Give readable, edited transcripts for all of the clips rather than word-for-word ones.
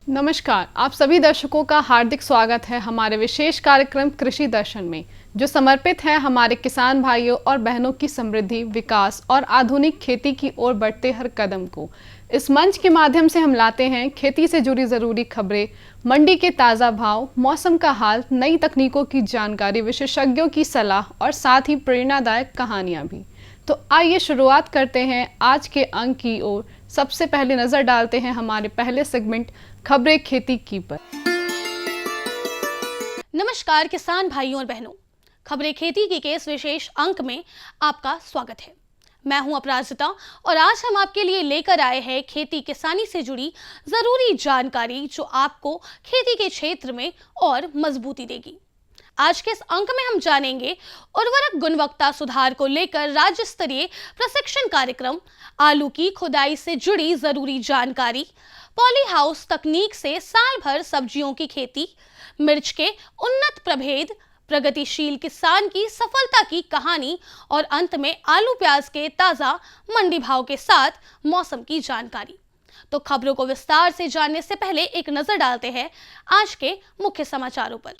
नमस्कार, आप सभी दर्शकों का हार्दिक स्वागत है हमारे विशेष कार्यक्रम कृषि दर्शन में, जो समर्पित है हमारे किसान भाइयों और बहनों की समृद्धि, विकास और आधुनिक खेती की ओर बढ़ते हर कदम को। इस मंच के माध्यम से हम लाते हैं खेती से जुड़ी जरूरी खबरें, मंडी के ताज़ा भाव, मौसम का हाल, नई तकनीकों की जानकारी, विशेषज्ञों की सलाह और साथ ही प्रेरणादायक कहानियां भी। तो आइए शुरुआत करते हैं आज के अंक की ओर। सबसे पहले नजर डालते हैं हमारे पहले सेगमेंट खबरें खेती की पर। नमस्कार किसान भाइयों और बहनों, खबरें खेती की के इस विशेष अंक में आपका स्वागत है। मैं हूं अपराजिता और आज हम आपके लिए लेकर आए हैं खेती किसानी से जुड़ी जरूरी जानकारी, जो आपको खेती के क्षेत्र में और मजबूती देगी। आज के इस अंक में हम जानेंगे उर्वरक गुणवत्ता सुधार को लेकर राज्य स्तरीय प्रशिक्षण कार्यक्रम, आलू की खुदाई से जुड़ी जरूरी जानकारी, पॉली हाउस तकनीक से साल भर सब्जियों की खेती, मिर्च के उन्नत प्रभेद, प्रगतिशील किसान की सफलता की कहानी और अंत में आलू प्याज के ताजा मंडी भाव के साथ मौसम की जानकारी। तो खबरों को विस्तार से जानने से पहले एक नजर डालते हैं आज के मुख्य समाचारों पर।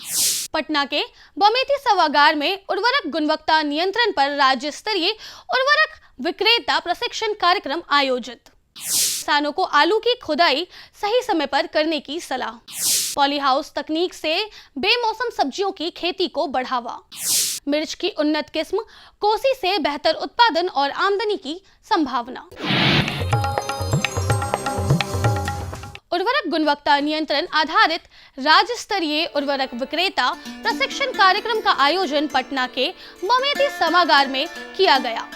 पटना के बमेती सभागार में उर्वरक गुणवत्ता नियंत्रण पर राज्य स्तरीय उर्वरक विक्रेता प्रशिक्षण कार्यक्रम आयोजित। किसानों को आलू की खुदाई सही समय पर करने की सलाह। पॉली हाउस तकनीक से बेमौसम सब्जियों की खेती को बढ़ावा। मिर्च की उन्नत किस्म कोसी से बेहतर उत्पादन और आमदनी की संभावना। उर्वरक गुणवत्ता नियंत्रण आधारित राज्य स्तरीय उर्वरक विक्रेता प्रशिक्षण कार्यक्रम का आयोजन पटना के बमेती सभागार में किया गया।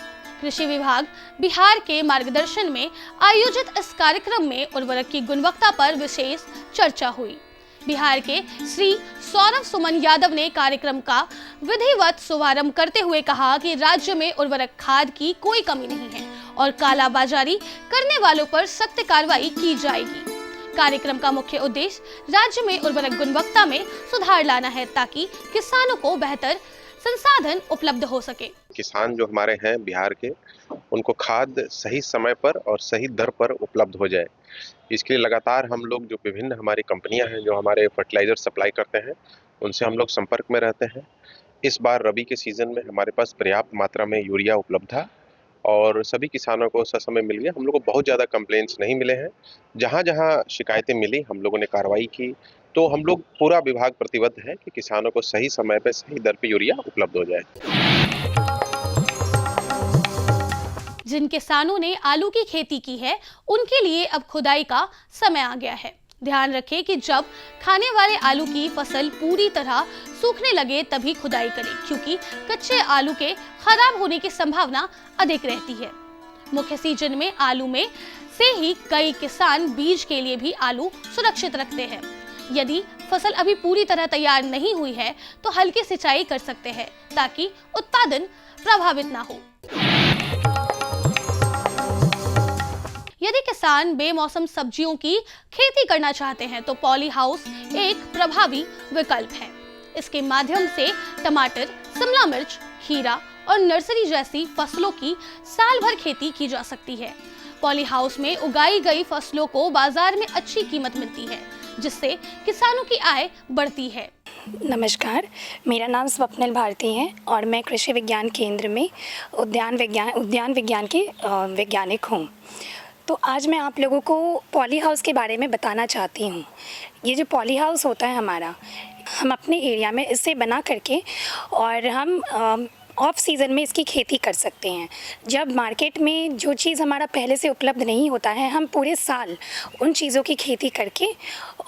कृषि विभाग बिहार के मार्गदर्शन में आयोजित इस कार्यक्रम में उर्वरक की गुणवत्ता पर विशेष चर्चा हुई। बिहार के श्री सौरभ सुमन यादव ने कार्यक्रम का विधिवत शुभारंभ करते हुए कहा कि राज्य में उर्वरक खाद की कोई कमी नहीं है और कालाबाजारी करने वालों पर सख्त कार्रवाई की जाएगी। कार्यक्रम का मुख्य उद्देश्य राज्य में उर्वरक गुणवत्ता में सुधार लाना है, ताकि किसानों को बेहतर संसाधन उपलब्ध हो सके। किसान जो हमारे हैं बिहार के, उनको खाद सही समय पर और सही दर पर उपलब्ध हो जाए, इसके लिए लगातार हम लोग जो विभिन्न हमारी कंपनियां हैं जो हमारे फर्टिलाइजर सप्लाई करते हैं, उनसे हम लोग संपर्क में रहते हैं। इस बार रबी के सीजन में हमारे पास पर्याप्त मात्रा में यूरिया उपलब्ध था और सभी किसानों को ससमय मिल गया। हम लोग को बहुत ज़्यादा कंप्लेंट्स नहीं मिले हैं। जहाँ जहाँ शिकायतें मिली हम लोगों ने कार्रवाई की। तो हम लोग पूरा विभाग प्रतिबद्ध है कि किसानों को सही समय पे सही दर पे यूरिया उपलब्ध हो जाए। जिन किसानों ने आलू की खेती की है, उनके लिए अब खुदाई का समय आ गया है। ध्यान रखें कि जब खाने वाले आलू की फसल पूरी तरह सूखने लगे तभी खुदाई करें, क्योंकि कच्चे आलू के खराब होने की संभावना अधिक रहती है। मुख्य सीजन में आलू में से ही कई किसान बीज के लिए भी आलू सुरक्षित रखते हैं। यदि फसल अभी पूरी तरह तैयार नहीं हुई है तो हल्की सिंचाई कर सकते हैं, ताकि उत्पादन प्रभावित ना हो। यदि किसान बेमौसम सब्जियों की खेती करना चाहते हैं तो पॉली हाउस एक प्रभावी विकल्प है। इसके माध्यम से टमाटर, शिमला मिर्च, खीरा और नर्सरी जैसी फसलों की साल भर खेती की जा सकती है। पॉली हाउस में उगाई गई फसलों को बाजार में अच्छी कीमत मिलती है, जिससे किसानों की आय बढ़ती है। नमस्कार, मेरा नाम स्वप्निल भारती है और मैं कृषि विज्ञान केंद्र में उद्यान विज्ञान के वैज्ञानिक हूँ। तो आज मैं आप लोगों को पॉली हाउस के बारे में बताना चाहती हूँ। ये जो पॉली हाउस होता है हमारा, हम अपने एरिया में इसे बना करके और हम ऑफ सीज़न में इसकी खेती कर सकते हैं। जब मार्केट में जो चीज़ हमारा पहले से उपलब्ध नहीं होता है, हम पूरे साल उन चीज़ों की खेती करके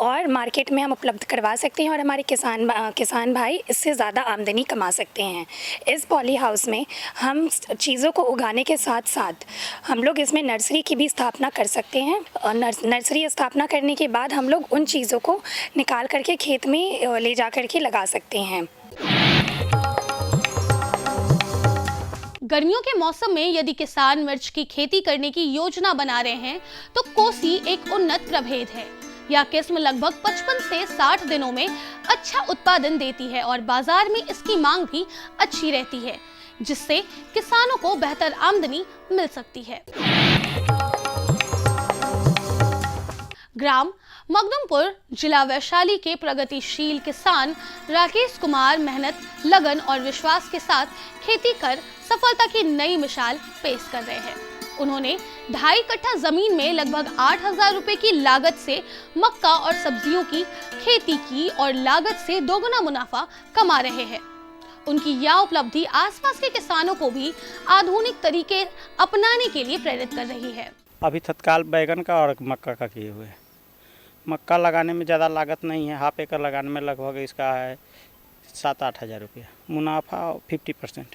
और मार्केट में हम उपलब्ध करवा सकते हैं और हमारे किसान भाई इससे ज़्यादा आमदनी कमा सकते हैं। इस पॉली हाउस में हम चीज़ों को उगाने के साथ साथ हम लोग इसमें नर्सरी की भी स्थापना कर सकते हैं और नर्सरी स्थापना करने के बाद हम लोग उन चीज़ों को निकाल करके खेत में ले जा करके लगा सकते हैं। गर्मियों के मौसम में यदि किसान मिर्च की खेती करने की योजना बना रहे हैं तो कोसी एक उन्नत प्रभेद है। यह किस्म लगभग 55 से 60 दिनों में अच्छा उत्पादन देती है और बाजार में इसकी मांग भी अच्छी रहती है, जिससे किसानों को बेहतर आमदनी मिल सकती है। ग्राम मगदुमपुर, जिला वैशाली के प्रगतिशील किसान राकेश कुमार मेहनत, लगन और विश्वास के साथ खेती कर सफलता की नई मिसाल पेश कर रहे हैं। उन्होंने 2.5 कट्ठा जमीन में लगभग 8,000 रुपए की लागत से मक्का और सब्जियों की खेती की और लागत से दोगुना मुनाफा कमा रहे हैं। उनकी यह उपलब्धि आसपास के किसानों को भी आधुनिक तरीके अपनाने के लिए प्रेरित कर रही है। अभी तत्काल बैगन का और मक्का का किए हुए हैं। मक्का लगाने में ज़्यादा लागत नहीं है, हाफ एकड़ लगाने में लगभग इसका है 7-8 हज़ार रुपया, मुनाफा 50%।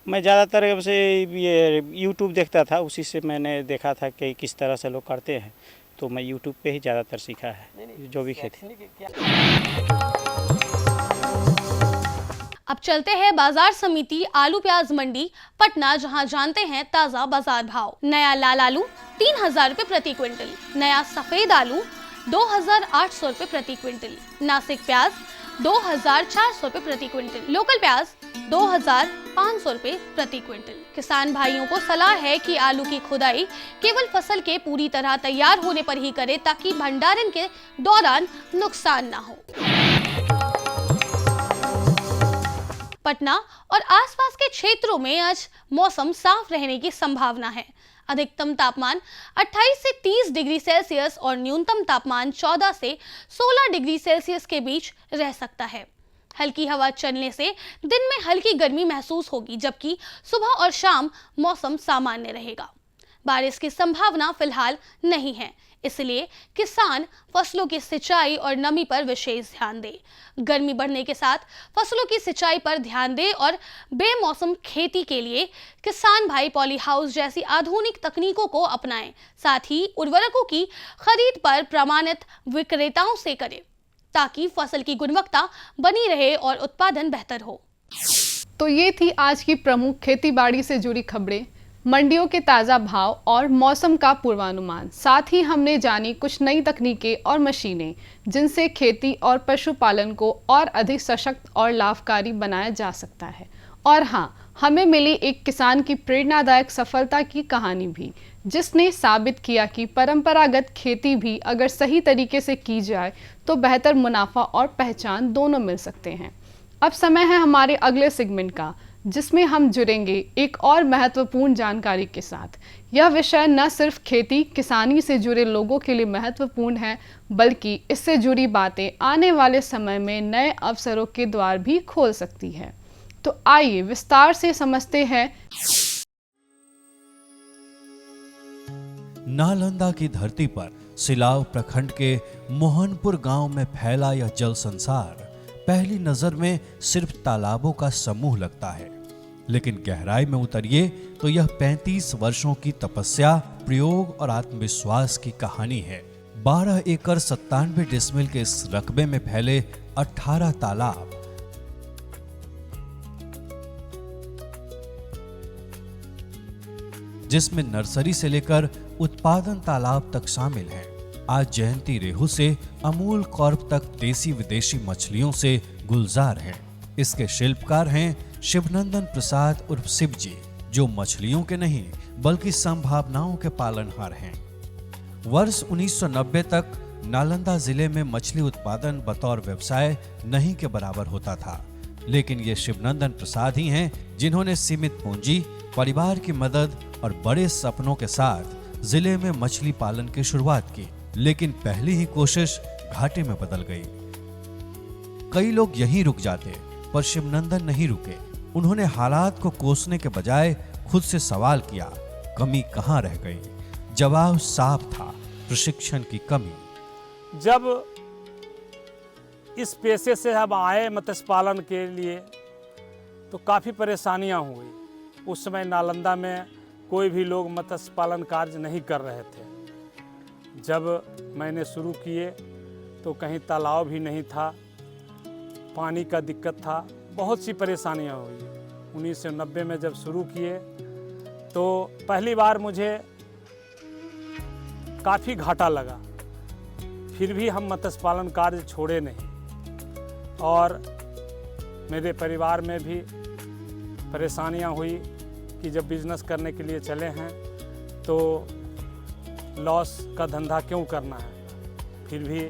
मैं ज़्यादातर से ये यूट्यूब देखता था, उसी से मैंने देखा था कि किस तरह से लोग करते हैं, तो मैं यूट्यूब पे ही ज़्यादातर सीखा है जो भी खेती। अब चलते हैं बाजार समिति आलू प्याज मंडी पटना, जहां जानते हैं ताजा बाजार भाव। नया लाल आलू 3,000 रुपए प्रति क्विंटल, नया सफेद आलू 2,800 रुपए प्रति क्विंटल, नासिक प्याज 2,400 रुपए प्रति क्विंटल, लोकल प्याज 2,500 रुपए प्रति क्विंटल। किसान भाइयों को सलाह है कि आलू की खुदाई केवल फसल के पूरी तरह तैयार होने पर ही करें, ताकि भंडारण के दौरान नुकसान ना हो। पटना और आसपास के क्षेत्रों में आज मौसम साफ रहने की संभावना है। अधिकतम तापमान 28 से 30 डिग्री सेल्सियस और न्यूनतम तापमान 14 से 16 डिग्री सेल्सियस के बीच रह सकता है। हल्की हवा चलने से दिन में हल्की गर्मी महसूस होगी, जबकि सुबह और शाम मौसम सामान्य रहेगा। बारिश की संभावना फिलहाल नहीं है, इसलिए किसान फसलों की सिंचाई और नमी पर विशेष ध्यान दें। गर्मी बढ़ने के साथ फसलों की सिंचाई पर ध्यान दें और बेमौसम खेती के लिए किसान भाई पॉली हाउस जैसी आधुनिक तकनीकों को अपनाएं। साथ ही उर्वरकों की खरीद पर प्रमाणित विक्रेताओं से करें, ताकि फसल की गुणवत्ता बनी रहे और उत्पादन बेहतर हो। तो ये थी आज की प्रमुख खेतीबाड़ी से जुड़ी खबरें, मंडियों के ताज़ा भाव और मौसम का पूर्वानुमान। साथ ही हमने जानी कुछ नई तकनीकें और मशीनें, जिनसे खेती और पशुपालन को और अधिक सशक्त और लाभकारी बनाया जा सकता है। और हाँ, हमें मिली एक किसान की प्रेरणादायक सफलता की कहानी भी, जिसने साबित किया कि परंपरागत खेती भी अगर सही तरीके से की जाए तो बेहतर मुनाफा और पहचान दोनों मिल सकते हैं। अब समय है हमारे अगले सेगमेंट का, जिसमें हम जुड़ेंगे एक और महत्वपूर्ण जानकारी के साथ। यह विषय न सिर्फ खेती किसानी से जुड़े लोगों के लिए महत्वपूर्ण है, बल्कि इससे जुड़ी बातें आने वाले समय में नए अवसरों के द्वार भी खोल सकती है। तो आइए विस्तार से समझते हैं। नालंदा की धरती पर सिलाव प्रखंड के मोहनपुर गांव में फैला यह जल संसार पहली नजर में सिर्फ तालाबों का समूह लगता है, लेकिन गहराई में उतरिए तो यह 35 वर्षों की तपस्या, प्रयोग और आत्मविश्वास की कहानी है। 12 एकड़ 97 डिसमिल के इस रकबे में फैले 18 तालाब, जिसमें नर्सरी से लेकर उत्पादन तालाब तक शामिल हैं। आज जयंती रेहू से अमूल कॉर्प तक देसी विदेशी मछलियों से गुलजार हैं। इसके शिल्पकार हैं शिवनंदन प्रसाद उर्फ शिव जी, जो मछलियों के नहीं बल्कि संभावनाओं के पालनहार हैं। वर्ष 1990 तक नालंदा जिले में मछली उत्पादन बतौर व्यवसाय नहीं के बराबर होता था, लेकिन ये शिवनंदन प्रसाद ही हैं जिन्होंने सीमित पूंजी, परिवार की मदद और बड़े सपनों के साथ जिले में मछली पालन की शुरुआत की। लेकिन पहली ही कोशिश घाटे में बदल गई। कई लोग यहीं रुक जाते, पर शिवनंदन नहीं रुके। उन्होंने हालात को कोसने के बजाय खुद से सवाल किया, कमी कहां रह गई? जवाब साफ था, प्रशिक्षण की कमी। जब इस पेशे से हम आए मत्स्य पालन के लिए तो काफ़ी परेशानियां हुई। उस समय नालंदा में कोई भी लोग मत्स्य पालन कार्य नहीं कर रहे थे। जब मैंने शुरू किए तो कहीं तालाब भी नहीं था, पानी का दिक्कत था, बहुत सी परेशानियां हुई। 1990 में जब शुरू किए तो पहली बार मुझे काफ़ी घाटा लगा, फिर भी हम मत्स्य पालन कार्य छोड़े नहीं और मेरे परिवार में भी परेशानियां हुई कि जब बिजनेस करने के लिए चले हैं तो लॉस का धंधा क्यों करना है। फिर भी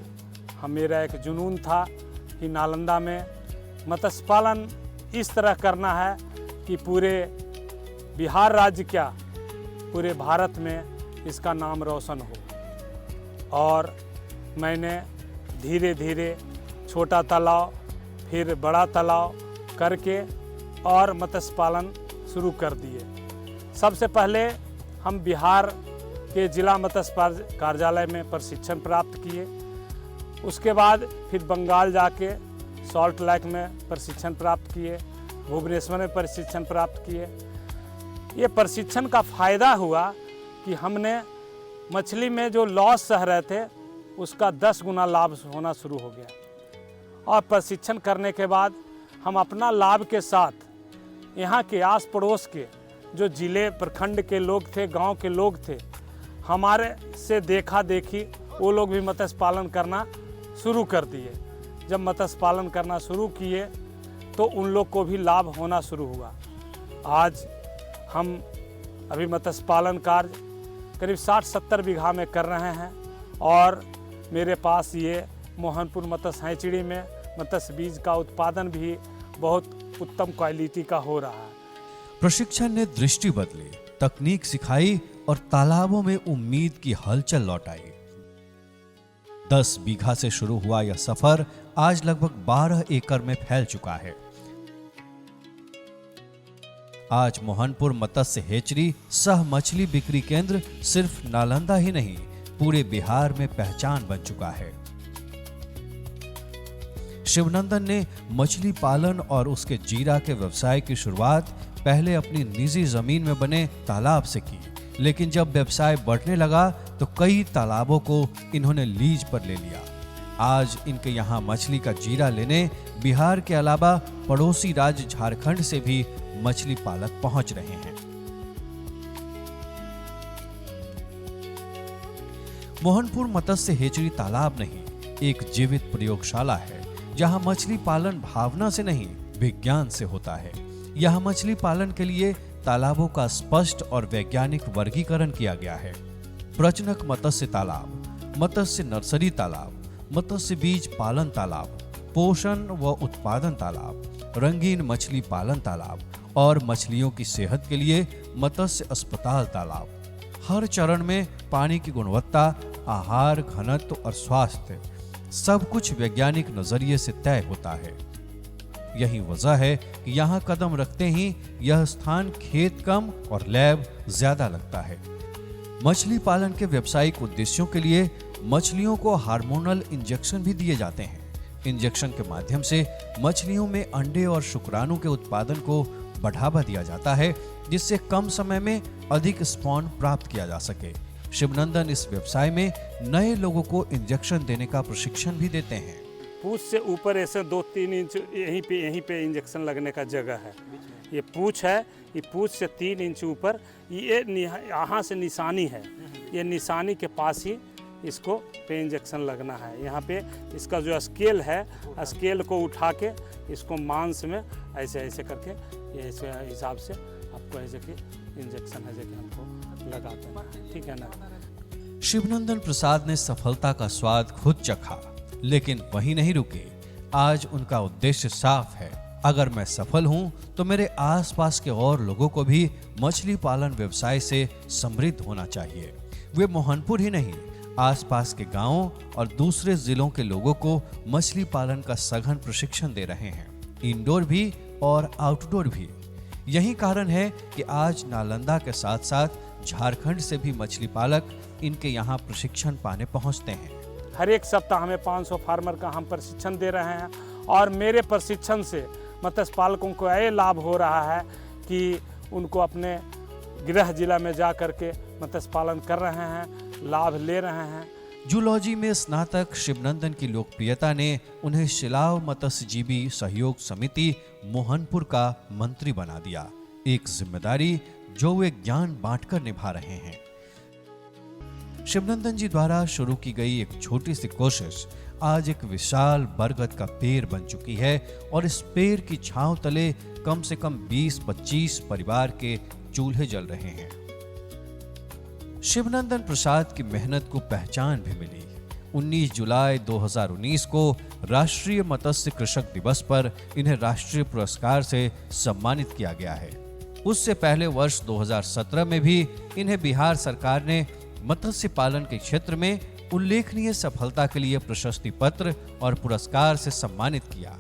मेरा एक जुनून था कि नालंदा में मत्स्य पालन इस तरह करना है कि पूरे बिहार राज्य क्या पूरे भारत में इसका नाम रोशन हो। और मैंने धीरे धीरे छोटा तालाब फिर बड़ा तालाब करके और मत्स्य पालन शुरू कर दिए। सबसे पहले हम बिहार के जिला मत्स्य कार्यालय में प्रशिक्षण प्राप्त किए। उसके बाद फिर बंगाल जाके सॉल्ट लेक में प्रशिक्षण प्राप्त किए, भुवनेश्वर में प्रशिक्षण प्राप्त किए। ये प्रशिक्षण का फ़ायदा हुआ कि हमने मछली में जो लॉस सह रहे थे उसका 10 गुना लाभ होना शुरू हो गया। और प्रशिक्षण करने के बाद हम अपना लाभ के साथ यहाँ के आस पड़ोस के जो ज़िले प्रखंड के लोग थे, गांव के लोग थे, हमारे से देखा देखी वो लोग भी मत्स्य पालन करना शुरू कर दिए। जब मत्स्य पालन करना शुरू किए तो उन लोग को भी लाभ होना शुरू हुआ। आज हम अभी मत्स्य पालन कार्य करीब 60-70 बीघा में कर रहे हैं और मेरे पास ये मोहनपुर मत्स्य हैचड़ी में मत्स्य बीज का उत्पादन भी बहुत उत्तम क्वालिटी का हो रहा है। प्रशिक्षण ने दृष्टि बदली, तकनीक सिखाई और तालाबों में उम्मीद की हलचल लौटाई। 10 बीघा से शुरू हुआ यह सफर आज लगभग 12 एकड़ में फैल चुका है। आज मोहनपुर मत्स्य हेचरी सह मछली बिक्री केंद्र सिर्फ नालंदा ही नहीं पूरे बिहार में पहचान बन चुका है। शिवनंदन ने मछली पालन और उसके जीरा के व्यवसाय की शुरुआत पहले अपनी निजी जमीन में बने तालाब से की, लेकिन जब व्यवसाय बढ़ने लगा तो कई तालाबों को इन्होंने लीज पर ले लिया। आज इनके यहाँ मछली का जीरा लेने बिहार के अलावा पड़ोसी राज्य झारखंड से भी मछली पालक पहुंच रहे हैं। मोहनपुर मत्स्य हेचरी तालाब नहीं, एक जीवित प्रयोगशाला है जहां मछली पालन भावना से नहीं विज्ञान से होता है। यहां मछली पालन के लिए तालाबों का स्पष्ट और वैज्ञानिक वर्गीकरण किया गया है। प्रजनक मत्स्य तालाब, मत्स्य नर्सरी तालाब, मत्स्य बीज पालन तालाब, पोषण व उत्पादन तालाब, रंगीन मछली पालन तालाब और मछलियों की सेहत के लिए मत्स्य अस्पताल तालाब। हर चरण में पानी की गुणवत्ता, आहार, घनत्व और स्वास्थ्य सब कुछ वैज्ञानिक नजरिए से तय होता है। यही वजह है कि यहाँ कदम रखते ही यह स्थान खेत कम और लैब ज्यादा लगता है। मछली पालन के व्यावसायिक उद्देश्यों के लिए मछलियों को हार्मोनल इंजेक्शन भी दिए जाते हैं। इंजेक्शन के माध्यम से मछलियों में अंडे और शुक्राणु के उत्पादन को बढ़ावा दिया जाता है, जिससे कम समय में अधिक स्पॉन प्राप्त किया जा सके। शिवनंदन इस व्यवसाय में नए लोगों को इंजेक्शन देने का प्रशिक्षण भी देते हैं। पूंछ से ऊपर ऐसे 2-3 इंच यहीं पे इंजेक्शन लगने का जगह है। ये पूंछ है, ये पूंछ से 3 इंच ऊपर ये यहाँ से निशानी है, ये निशानी के पास ही इसको पे इंजेक्शन लगना है। यहाँ पे इसका जो स्केल है, स्केल को उठा के इसको मांस में ऐसे ऐसे करके ये ऐसे हिसाब से आपको ऐसे कि इंजेक्शन है जो कि हमको लगाते हैं, ठीक है ना। शिवनंदन प्रसाद ने सफलता का स्वाद खुद चखा, लेकिन वहीं नहीं रुके। आज उनका उद्देश्य साफ है, अगर मैं सफल हूं तो मेरे आसपास के और लोगों को भी मछली पालन व्यवसाय से समृद्ध होना चाहिए। वे मोहनपुर ही नहीं, आसपास के गांवों और दूसरे जिलों के लोगों को मछली पालन का सघन प्रशिक्षण दे रहे हैं, इंडोर भी और आउटडोर भी। यही कारण है कि आज नालंदा के साथ साथ झारखंड से भी मछली पालक इनके यहाँ प्रशिक्षण पाने पहुँचते हैं। हर एक सप्ताह में 500 फार्मर का हम प्रशिक्षण दे रहे हैं और मेरे प्रशिक्षण से मत्स्य पालकों को यह लाभ हो रहा है कि उनको अपने गृह जिला में जा करके मत्स्य पालन कर रहे हैं, लाभ ले रहे हैं। जूलॉजी में स्नातक शिवनंदन की लोकप्रियता ने उन्हें शिलाव मत्स्यजीवी सहयोग समिति मोहनपुर का मंत्री बना दिया, एक जिम्मेदारी जो वे ज्ञान बांटकर निभा रहे हैं। शिवनंदन जी द्वारा शुरू की गई एक छोटी सी कोशिश आज एक विशाल बरगद का पेड़ बन चुकी है और इस पेड़ की छांव तले कम से कम 20-25 परिवार के चूल्हे जल रहे हैं। शिवनंदन प्रसाद की मेहनत को पहचान भी मिली। 19 जुलाई 2019 को राष्ट्रीय मत्स्य कृषक दिवस पर इन्हें राष्ट्रीय पुरस्कार से सम्मानित किया गया है। उससे पहले वर्ष 2017 में भी इन्हें बिहार सरकार ने मत्स्य पालन के क्षेत्र में उल्लेखनीय सफलता के लिए प्रशस्ति पत्र और पुरस्कार से सम्मानित किया।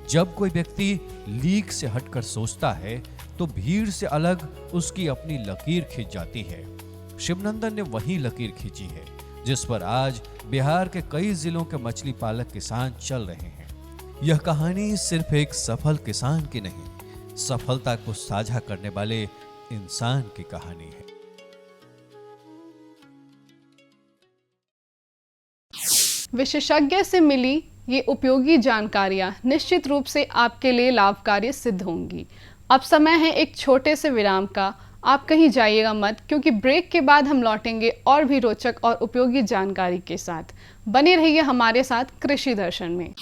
जब कोई व्यक्ति लीक से हटकर सोचता है तो भीड़ से अलग उसकी अपनी लकीर खींच जाती है। शिवनंदन ने वही लकीर खींची है जिस पर आज बिहार के कई जिलों के मछली पालक किसान चल रहे हैं। यह कहानी सिर्फ एक सफल किसान की नहीं, सफलता को साझा करने वाले इंसान की कहानी है। विशेषज्ञ से मिली ये उपयोगी जानकारियां निश्चित रूप से आपके लिए लाभकारी सिद्ध होंगी। अब समय है एक छोटे से विराम का। आप कहीं जाइएगा मत, क्योंकि ब्रेक के बाद हम लौटेंगे और भी रोचक और उपयोगी जानकारी के साथ। बने रहिए हमारे साथ कृषि दर्शन में।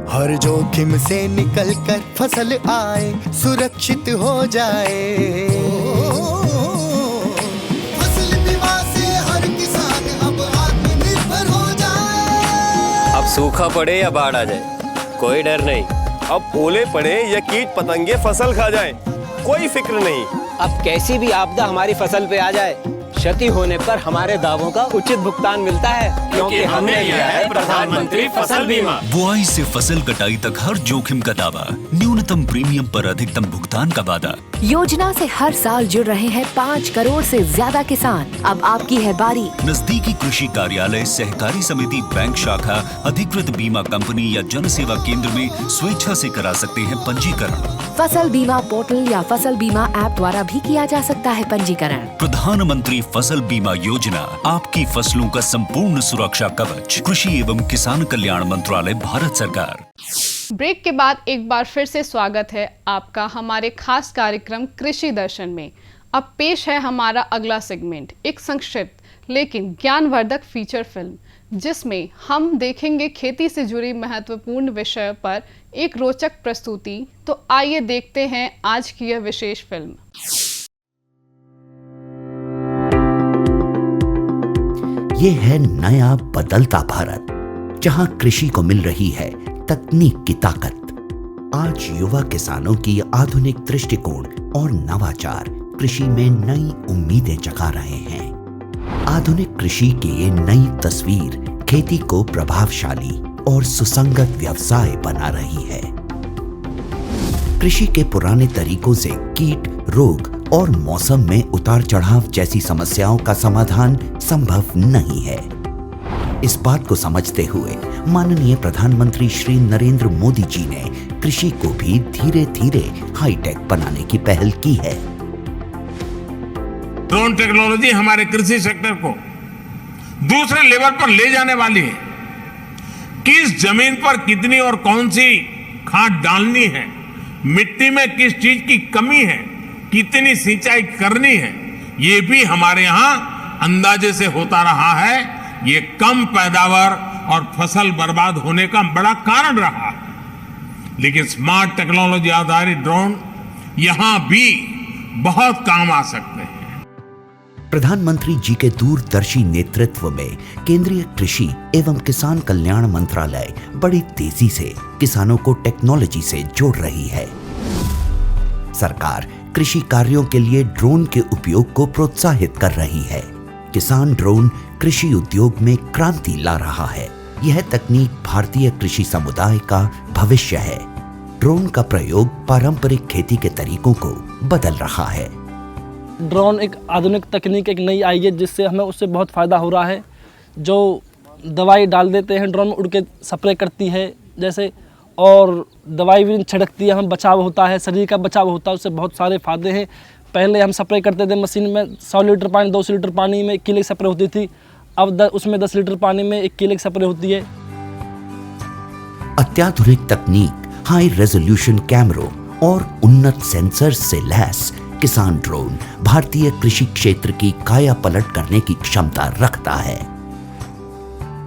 हर जोखिम से निकल कर फसल आए, सुरक्षित हो जाए। फसल बीमा से हर किसान अब आत्मनिर्भर हो जाए। अब सूखा पड़े या बाढ़ आ जाए, कोई डर नहीं। अब ओले पड़े या कीट पतंगे फसल खा जाए, कोई फिक्र नहीं। अब कैसी भी आपदा हमारी फसल पे आ जाए, क्षति होने पर हमारे दावों का उचित भुगतान मिलता है, क्योंकि हमने लिया है प्रधानमंत्री फसल बीमा। बुआई से फसल कटाई तक हर जोखिम का दावा, न्यूनतम प्रीमियम पर अधिकतम भुगतान का वादा। योजना से हर साल जुड़ रहे हैं 5 करोड़ से ज्यादा किसान। अब आपकी है बारी। नजदीकी कृषि कार्यालय, सहकारी समिति, बैंक शाखा, अधिकृत बीमा कंपनी या जन सेवा केंद्र में स्वेच्छा से करा सकते हैं पंजीकरण। फसल बीमा पोर्टल या फसल बीमा ऐप द्वारा भी किया जा सकता है पंजीकरण। प्रधानमंत्री फसल बीमा योजना, आपकी फसलों का संपूर्ण सुरक्षा कवच। कृषि एवं किसान कल्याण मंत्रालय, भारत सरकार। ब्रेक के बाद एक बार फिर से स्वागत है आपका हमारे खास कार्यक्रम कृषि दर्शन में। अब पेश है हमारा अगला सेगमेंट, एक संक्षिप्त लेकिन ज्ञानवर्धक फीचर फिल्म, जिसमें हम देखेंगे खेती से जुड़ी महत्वपूर्ण विषय पर एक रोचक प्रस्तुति। तो आइए देखते हैं आज की यह विशेष फिल्म। ये है नया बदलता भारत, जहां कृषि को मिल रही है तकनीक की ताकत। आज युवा किसानों की आधुनिक दृष्टिकोण और नवाचार कृषि में नई उम्मीदें जगा रहे हैं। आधुनिक कृषि की ये नई तस्वीर खेती को प्रभावशाली और सुसंगत व्यवसाय बना रही है। कृषि के पुराने तरीकों से कीट, रोग और मौसम में उतार चढ़ाव जैसी समस्याओं का समाधान संभव नहीं है। इस बात को समझते हुए माननीय प्रधानमंत्री श्री नरेंद्र मोदी जी ने कृषि को भी धीरे धीरे हाईटेक बनाने की पहल की है। ड्रोन टेक्नोलॉजी हमारे कृषि सेक्टर को दूसरे लेवल पर ले जाने वाली है। किस जमीन पर कितनी और कौन सी खाद डालनी है, मिट्टी में किस चीज की कमी है, कितनी सिंचाई करनी है, ये भी हमारे यहाँ अंदाजे से होता रहा है। ये कम पैदावार और फसल बर्बाद होने का बड़ा कारण रहा है। लेकिन स्मार्ट टेक्नोलॉजी आधारित ड्रोन यहां भी बहुत काम आ सकते हैं। प्रधानमंत्री जी के दूरदर्शी नेतृत्व में केंद्रीय कृषि एवं किसान कल्याण मंत्रालय बड़ी तेजी से किसानों को टेक्नोलॉजी से जोड़ रही है। सरकार कृषि कार्यों के लिए ड्रोन के उपयोग को प्रोत्साहित कर रही है। किसान ड्रोन कृषि उद्योग में क्रांति ला रहा है। यह तकनीक भारतीय कृषि समुदाय का भविष्य है। ड्रोन का प्रयोग पारंपरिक खेती के तरीकों को बदल रहा है। ड्रोन एक आधुनिक तकनीक एक नई आई है, जिससे हमें उससे बहुत फ़ायदा हो रहा है। जो दवाई डाल देते हैं, ड्रोन में उड़ के स्प्रे करती है जैसे, और दवाई भी छिड़कती है, हमें बचाव होता है, शरीर का बचाव होता है, उससे बहुत सारे फ़ायदे हैं। पहले हम स्प्रे करते थे मशीन में 100 लीटर पानी, 200 लीटर पानी में 1 किलो स्प्रे होती थी। अब उसमें 10 लीटर पानी में 1 किलो स्प्रे होती है। अत्याधुनिक तकनीक, हाई रेजोल्यूशन कैमरों और उन्नत सेंसर्स से लैस किसान ड्रोन भारतीय कृषि क्षेत्र की काया पलट करने की क्षमता रखता है।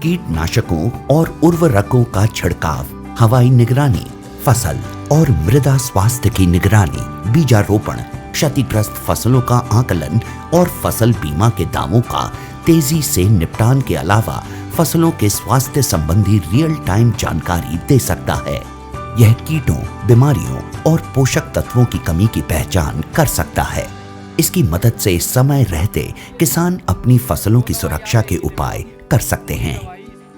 कीटनाशकों और उर्वरकों का छिड़काव, हवाई निगरानी, फसल और मृदा स्वास्थ्य की निगरानी, बीजारोपण, क्षतिग्रस्त फसलों का आकलन और फसल बीमा के दावों का तेजी से निपटान के अलावा फसलों के स्वास्थ्य संबंधी रियल टाइम जानकारी दे सकता है। यह कीटों, बीमारियों और पोषक तत्वों की कमी की पहचान कर सकता है। इसकी मदद से समय रहते किसान अपनी फसलों की सुरक्षा के उपाय कर सकते हैं।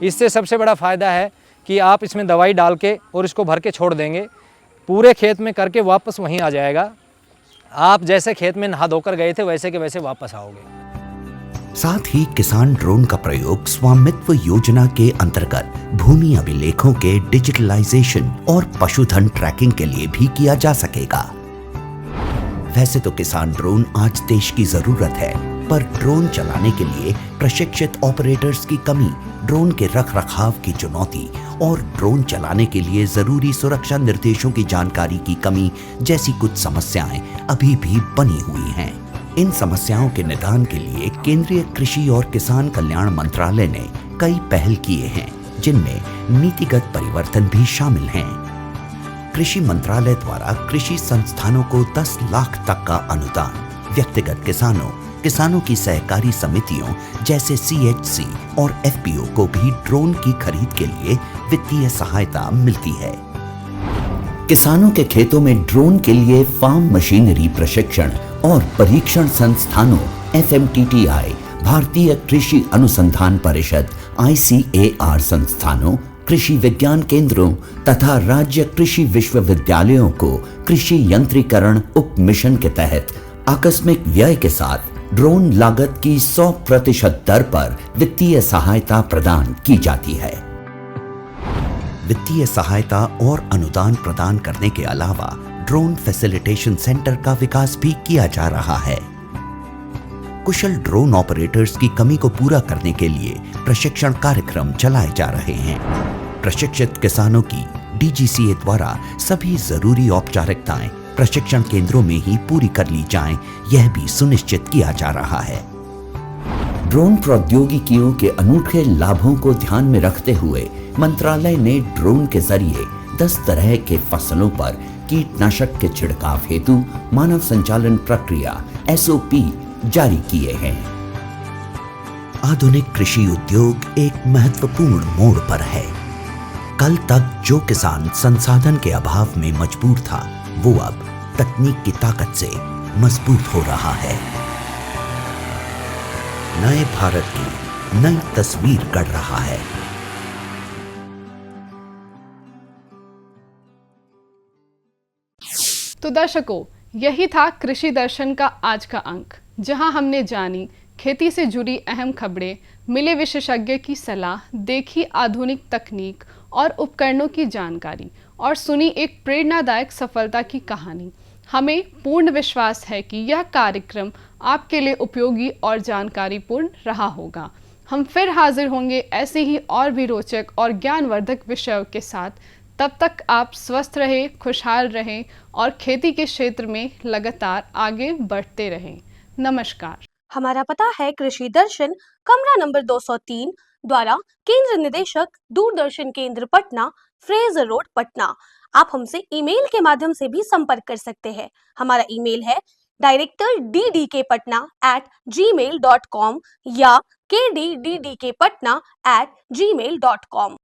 इससे सबसे बड़ा फायदा है कि आप इसमें दवाई डाल के और इसको भर के छोड़ देंगे, पूरे खेत में करके वापस वहीं आ जाएगा। आप जैसे खेत में नहा धोकर गए थे वैसे के वैसे वापस आओगे। साथ ही किसान ड्रोन का प्रयोग स्वामित्व योजना के अंतर्गत भूमि अभिलेखों के डिजिटलाइजेशन और पशुधन ट्रैकिंग के लिए भी किया जा सकेगा। वैसे तो किसान ड्रोन आज देश की जरूरत है, पर ड्रोन चलाने के लिए प्रशिक्षित ऑपरेटर्स की कमी, ड्रोन के रखरखाव की चुनौती और ड्रोन चलाने के लिए जरूरी सुरक्षा निर्देशों की जानकारी की कमी जैसी कुछ समस्याएं अभी भी बनी हुई हैं। इन समस्याओं के निदान के लिए केंद्रीय कृषि और किसान कल्याण मंत्रालय ने कई पहल किए हैं, जिनमें नीतिगत परिवर्तन भी शामिल हैं। कृषि मंत्रालय द्वारा कृषि संस्थानों को 10 लाख तक का अनुदान, व्यक्तिगत किसानों की सहकारी समितियों जैसे CHC और FPO को भी ड्रोन की खरीद के लिए वित्तीय सहायता मिलती है। किसानों के खेतों में ड्रोन के लिए फार्म मशीनरी प्रशिक्षण और परीक्षण संस्थानों FMTTI, भारतीय कृषि अनुसंधान परिषद ICAR संस्थानों, कृषि विज्ञान केंद्रों तथा राज्य कृषि विश्वविद्यालयों को कृषि यंत्रीकरण उप मिशन के तहत आकस्मिक व्यय के साथ ड्रोन लागत की 100% दर पर वित्तीय सहायता प्रदान की जाती है। वित्तीय सहायता और अनुदान प्रदान करने के अलावा ड्रोन फैसिलिटेशन सेंटर का विकास भी किया जा रहा है। कुशल ड्रोन ऑपरेटर्स की कमी को पूरा करने के लिए प्रशिक्षण कार्यक्रम चलाए जा रहे हैं। प्रशिक्षित किसानों की DGCA द्वारा सभी जरूरी औपचारिकताएं प्रशिक्षण केंद्रों में ही पूरी कर ली जाएं, यह भी सुनिश्चित किया जा रहा है। ड्रोन प्रौद्योगिकियों के अनूठे लाभों को ध्यान में रखते हुए मंत्रालय ने ड्रोन के जरिए 10 तरह के फसलों पर कीटनाशक के छिड़काव हेतु मानव संचालन प्रक्रिया SOP जारी किए हैं। आधुनिक कृषि उद्योग एक महत्वपूर्ण मोड़ पर है। कल तक जो किसान संसाधन के अभाव में मजबूर था, वो अब तकनीक की ताकत से मजबूत हो रहा है। नए भारत की नई तस्वीर गढ़ रहा है। तो दर्शकों, यही था कृषि दर्शन का आज का अंक, जहां हमने जानी खेती से जुड़ी अहम खबरें, मिले विशेषज्ञ की सलाह, देखी आधुनिक तकनीक और उपकरणों की जानकारी और सुनी एक प्रेरणादायक सफलता की कहानी। हमें पूर्ण विश्वास है कि यह कार्यक्रम आपके लिए उपयोगी और जानकारीपूर्ण रहा होगा। हम फिर हाजिर होंगे ऐसे ही और भी रोचक और ज्ञानवर्धक विषयों के साथ। तब तक आप स्वस्थ रहें, खुशहाल रहें और खेती के क्षेत्र में लगातार आगे बढ़ते रहें। नमस्कार। हमारा पता है कृषि दर्शन, कमरा नंबर 203 द्वारा केंद्र निदेशक, दूरदर्शन केंद्र पटना, फ्रेजर रोड, पटना। आप हमसे ईमेल के माध्यम से भी संपर्क कर सकते हैं। हमारा ईमेल है directorddkpatna@gmail.com या kddkpatna@gmail.com।